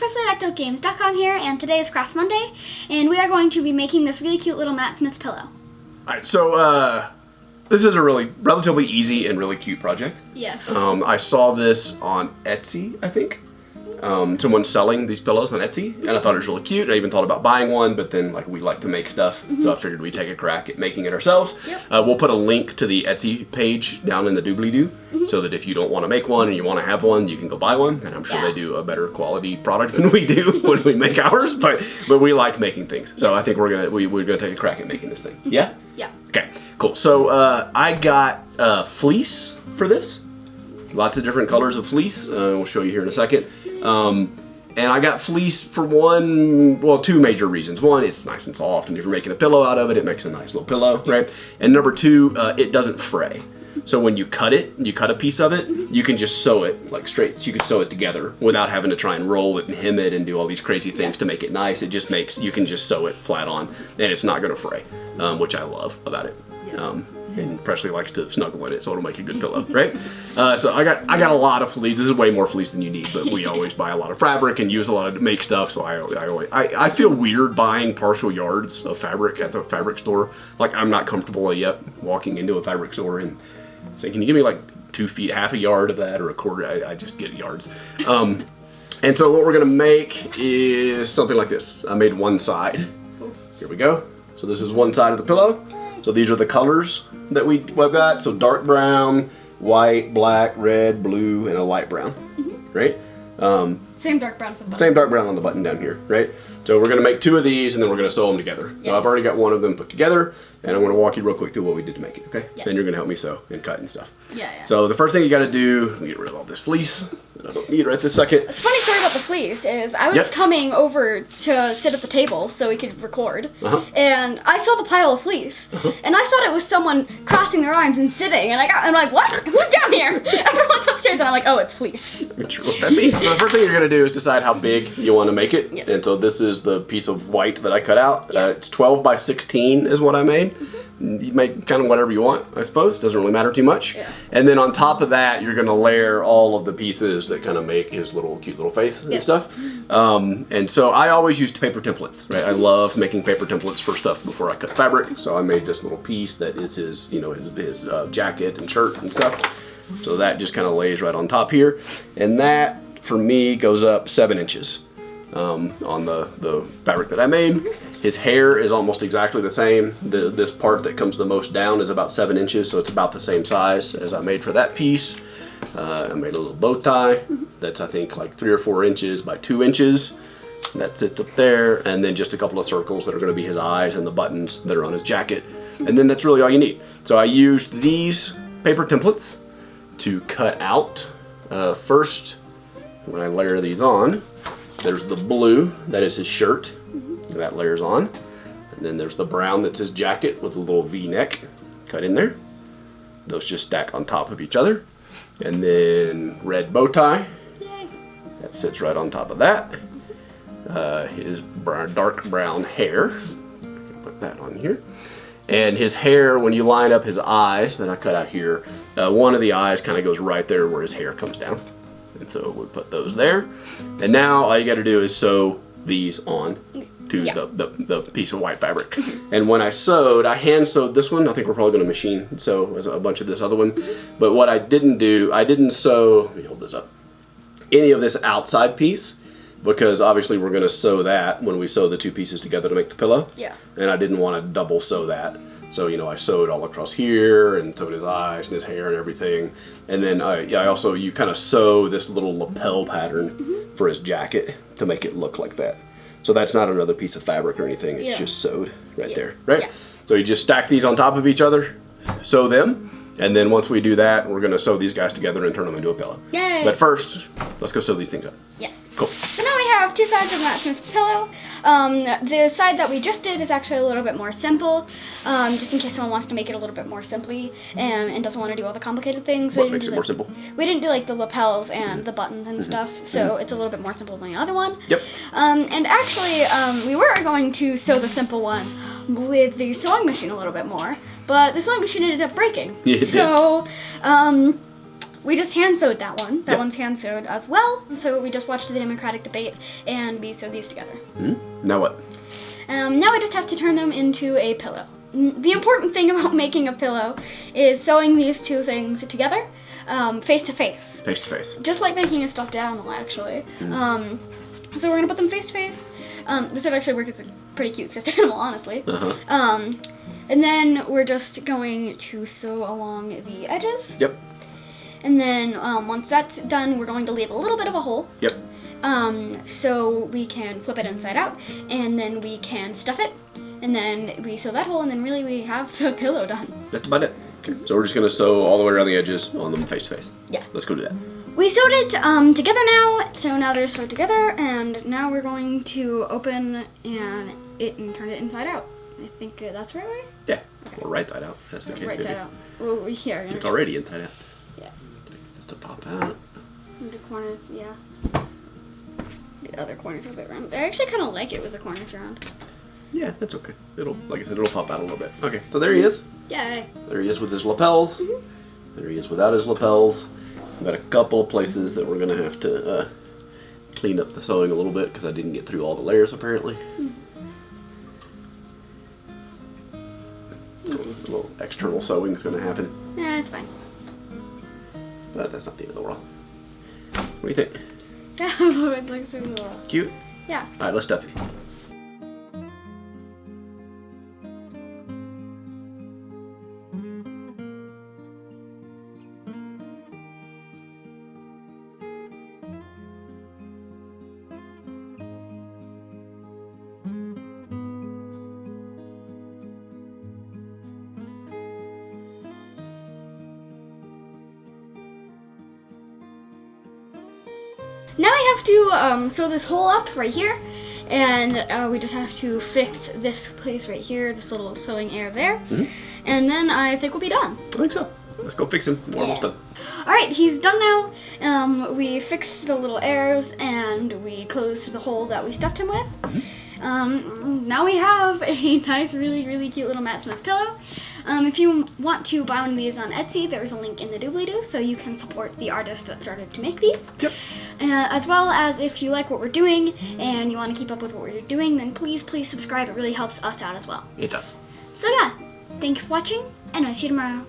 Presley at ActOutGames.com here, and today is Craft Monday, and we are going to be making this really cute little Matt Smith pillow. Alright, so this is a relatively easy and really cute project. Yes. I saw this on Etsy, I think. Someone's selling these pillows on Etsy, and I thought it was really cute. I even thought about buying one, but then we like to make stuff, so I figured we'd take a crack at making it ourselves. Yep. We'll put a link to the Etsy page down in the doobly-doo, so that if you don't want to make one and you want to have one, you can go buy one, and I'm sure they do a better quality product than we do when we make ours, but we like making things, so I think we're gonna take a crack at making this thing. Yeah? Yeah. Okay, cool. So I got fleece for this. Lots of different colors of fleece. We'll show you here in a second. And I got fleece for two major reasons. One, it's nice and soft, and if you're making a pillow out of it, it makes a nice little pillow, right? And number two, it doesn't fray. So when you cut a piece of it, you can just sew it straight. So you can sew it together without having to try and roll it and hem it and do all these crazy things to make it nice. It just makes, you can just sew it flat on, and it's not gonna fray, which I love about it. And Presley likes to snuggle in it, so it'll make a good pillow, right? So I got a lot of fleece. This is way more fleece than you need, but we always buy a lot of fabric and use a lot to make stuff. So I feel weird buying partial yards of fabric at the fabric store. I'm not comfortable yet walking into a fabric store and saying, "Can you give me 2 feet, half a yard of that, or a quarter?" I just get yards. And so what we're gonna make is something like this. I made one side. Here we go. So this is one side of the pillow. So these are the colors that we've got. So dark brown, white, black, red, blue, and a light brown, right? Same dark brown for the button. Same dark brown on the button down here, right? So we're gonna make 2 of these, and then we're gonna sew them together. So I've already got one of them put together, and I'm gonna walk you real quick through what we did to make it, okay? Yes. Then you're gonna help me sew and cut and stuff. Yeah. So the first thing you gotta do, get rid of all this fleece that I don't need right this second. It's funny story about the fleece is I was coming over to sit at the table so we could record, and I saw the pile of fleece, and I thought it was someone crossing their arms and sitting, and I'm like, what? Who's down here? Everyone's upstairs, and I'm like, oh, it's fleece. Let me sure what that means. So the first thing you're gonna do is decide how big you want to make it. Yes. And so this is the piece of white that I cut out. It's 12 by 16 is what I made. You make kind of whatever you want, I suppose. Doesn't really matter too much. Yeah. And then on top of that, you're gonna layer all of the pieces that kind of make his cute little face and stuff. And so I always used paper templates, right? I love making paper templates for stuff before I cut fabric. So I made this little piece that is his jacket and shirt and stuff. So that just kind of lays right on top here. And that, for me, goes up 7 inches on the fabric that I made. His hair is almost exactly the same. This part that comes the most down is about 7 inches, so it's about the same size as I made for that piece. I made a little bow tie that's, I think, 3 or 4 inches by 2 inches. That sits up there, and then just a couple of circles that are going to be his eyes and the buttons that are on his jacket. And then that's really all you need. So I used these paper templates to cut out. First, when I layer these on, there's the blue, that is his shirt, that layers on. And then there's the brown, that's his jacket with a little V-neck cut in there. Those just stack on top of each other. And then red bow tie, that sits right on top of that. His dark brown hair, put that on here. And his hair, when you line up his eyes that I cut out here, one of the eyes kind of goes right there where his hair comes down. And so we put those there. And now all you got to do is sew these on to the piece of white fabric. And when I sewed, I hand sewed this one. I think we're probably going to machine sew a bunch of this other one. But what I didn't do, I didn't sew, let me hold this up, any of this outside piece, because obviously we're going to sew that when we sew the 2 pieces together to make the pillow. Yeah. And I didn't want to double sew that. So, I sewed all across here and sewed his eyes and his hair and everything. And then you kind of sew this little lapel pattern for his jacket to make it look like that. So that's not another piece of fabric or anything. It's just sewed right there, right? Yeah. So you just stack these on top of each other, sew them, and then once we do that, we're going to sew these guys together and turn them into a pillow. Yay! But first, let's go sew these things up. Yes. Cool. So now we have 2 sides of Matt Smith's pillow. The side that we just did is actually a little bit more simple, just in case someone wants to make it a little bit more simply and doesn't want to do all the complicated things. What makes it more simple? We didn't do the lapels and the buttons and stuff, so it's a little bit more simple than the other one. Yep. And actually, we were going to sew the simple one with the sewing machine a little bit more, but the sewing machine ended up breaking. Yeah, it so, We just hand sewed that one. That Yep. one's hand sewed as well. So we just watched the Democratic debate and we sewed these together. Now what? Now we just have to turn them into a pillow. The important thing about making a pillow is sewing these two things together, face to face. Face to face. Just like making a stuffed animal, actually. So we're gonna put them face to face. This would actually work as a pretty cute stuffed animal, honestly. And then we're just going to sew along the edges. Yep. And then once that's done, we're going to leave a little bit of a hole. Yep. So we can flip it inside out, and then we can stuff it, and then we sew that hole, and then really we have the pillow done. That's about it. Okay. So we're just gonna sew all the way around the edges on them face to face. Yeah. Let's go do that. We sewed it together now, so now they're sewed together, and now we're going to open and turn it inside out. I think that's the right way? Yeah. Okay. Or right side out, as the case Right may side be. out. Oh, here. It's already inside out. Yeah. Just to pop out. The corners, yeah. The other corners are a bit round. I actually kind of like it with the corners round. Yeah, that's okay. It'll, like I said, it'll pop out a little bit. Okay, so there he is. Yay. There he is with his lapels. There he is without his lapels. We've got a couple of places that we're going to have to clean up the sewing a little bit because I didn't get through all the layers apparently. So a little external sewing is going to happen, Yeah, it's fine. but that's not the end of the world. What do you think? Yeah, it looks so cool. Cute? Yeah. All right, let's stuff it. Now I have to sew this hole up right here, and we just have to fix this place right here, this little sewing area there, and then I think we'll be done. I think so. Let's go fix him. We're almost done. Alright, he's done now. We fixed the little airs and we closed the hole that we stuffed him with. Now we have a nice, really, really cute little Matt Smith pillow. If you want to buy one of these on Etsy, there's a link in the doobly-doo, so you can support the artist that started to make these. Yep. As well as if you like what we're doing and you want to keep up with what we're doing, then please subscribe. It really helps us out as well. It does. So yeah, thank you for watching, and I'll see you tomorrow.